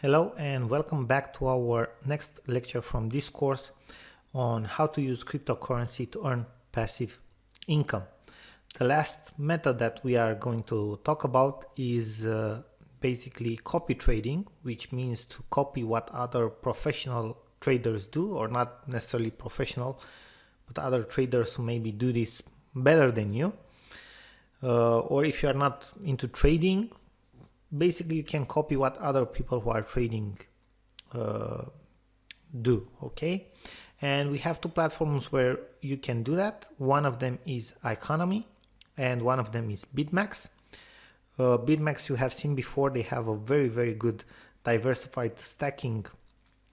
Hello and welcome back to our next lecture from this course on how to use cryptocurrency to earn passive income. The last method that we are going to talk about is basically copy trading, which means to copy what other professional traders do, or not necessarily professional, but other traders who maybe do this better than you. Or if you are not into trading, basically you can copy what other people who are trading do, okay? And we have two platforms where you can do that. One of them is Iconomy and one of them is BitMax. BitMax you have seen before, they have a very good diversified stacking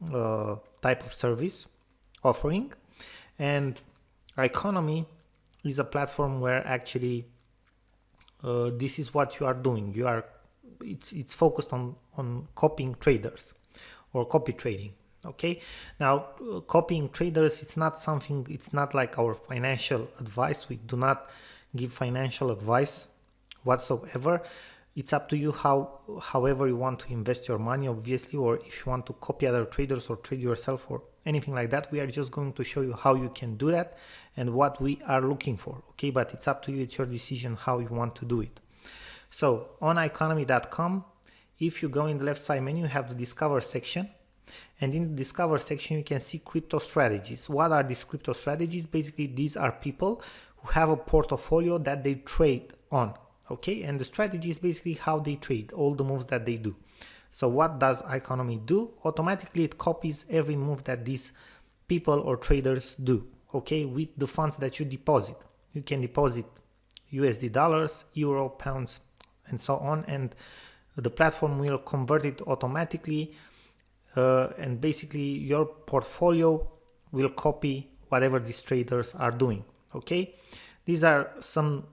type of service offering, and Iconomy is a platform where actually this is what you are doing. It's focused on copying traders or copy trading. Okay, now copying traders, it's not like our financial advice. We do not give financial advice whatsoever. It's up to you however you want to invest your money, obviously, or if you want to copy other traders or trade yourself or anything like that. We are just going to show you how you can do that and what we are looking for. Okay, but it's up to you. It's your decision how you want to do it. So on iconomy.com, if you go in the left side menu, you have the Discover section. And in the Discover section, you can see crypto strategies. What are these crypto strategies? Basically, these are people who have a portfolio that they trade on. Okay, and the strategy is basically how they trade, all the moves that they do. So what does Iconomy do? Automatically, it copies every move that these people or traders do. Okay, with the funds that you deposit. You can deposit USD dollars, euro, pounds, and so on, and the platform will convert it automatically, and basically your portfolio will copy whatever these traders are doing. Okay, these are some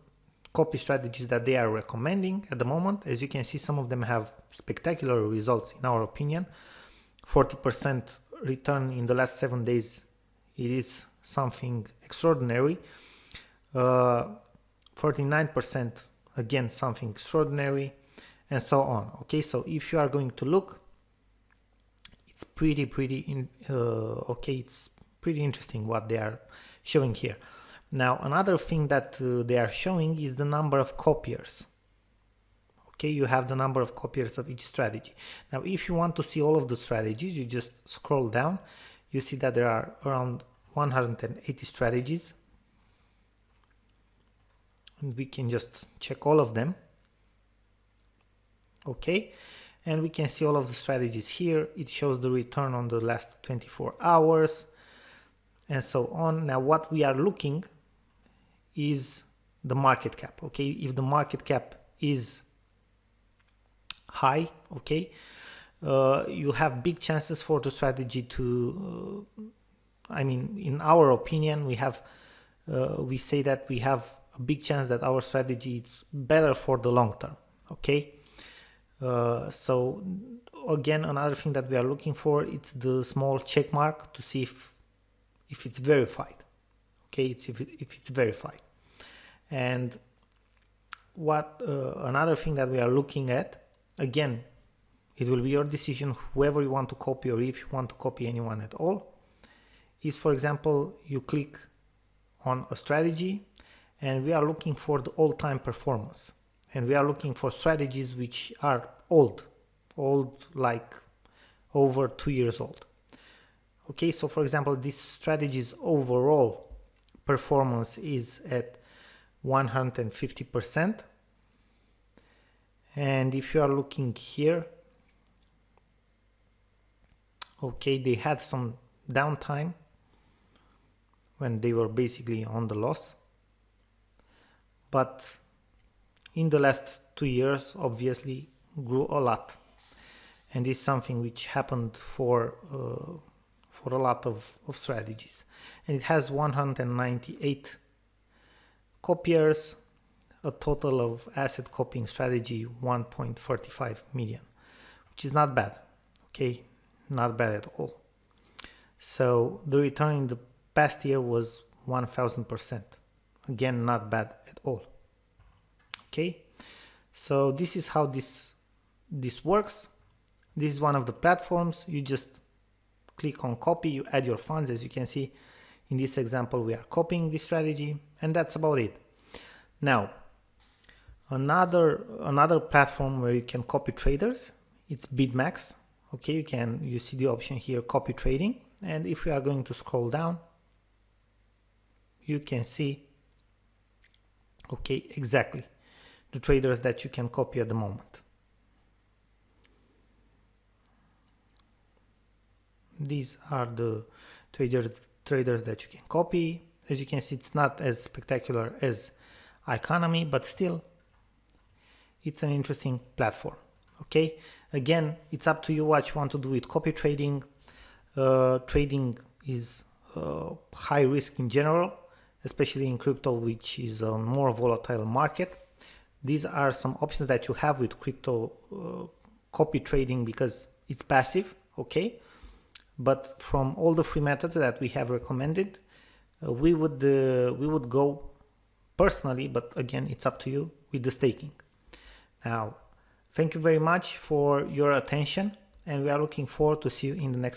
copy strategies that they are recommending at the moment. As you can see, some of them have spectacular results in our opinion. 40% return in the last 7 days, it is something extraordinary. 49%, again something extraordinary, and so on. Okay, so if you are going to look, it's pretty interesting what they are showing here. Now another thing that they are showing is the number of copiers. Okay, you have the number of copiers of each strategy. Now if you want to see all of the strategies, you just scroll down. You see that there are around 180 strategies, and we can just check all of them. Okay, and we can see all of the strategies here. It shows the return on the last 24 hours and so on. Now what we are looking is the market cap. Okay, if the market cap is high, okay, you have big chances for the strategy to in our opinion, we say that we have a big chance that our strategy is better for the long term. Okay, so again, another thing that we are looking for, it's the small check mark to see if it's verified. Okay, if it's verified. And what another thing that we are looking at, again, it will be your decision whoever you want to copy, or if you want to copy anyone at all, is, for example, you click on a strategy and we are looking for the all-time performance, and we are looking for strategies which are old like over 2 years old. Okay, so for example, this strategy's overall performance is at 150%, and if you are looking here, okay, they had some downtime when they were basically on the loss, but in the last 2 years obviously grew a lot, and this is something which happened for a lot of strategies. And it has 198 copiers, a total of asset copying strategy 1.45 million, which is not bad. Okay, not bad at all. So the return in the past year was 1000%. Again, not bad at all. Okay, so this is how this works. This is one of the platforms. You just click on copy, you add your funds. As you can see in this example, we are copying this strategy, and that's about it. Now, another platform where you can copy traders, it's BidMax. Okay, you see the option here, copy trading, and if we are going to scroll down, you can see, okay, exactly the traders that you can copy at the moment. These are the traders that you can copy. As you can see, it's not as spectacular as Economy, but still it's an interesting platform. Okay, again, it's up to you what you want to do with copy trading. Trading is high risk in general, especially in crypto, which is a more volatile market. These are some options that you have with crypto copy trading because it's passive. Okay, but from all the free methods that we have recommended, we would go personally, but again, it's up to you, with the staking. Now, thank you very much for your attention, and we are looking forward to see you in the next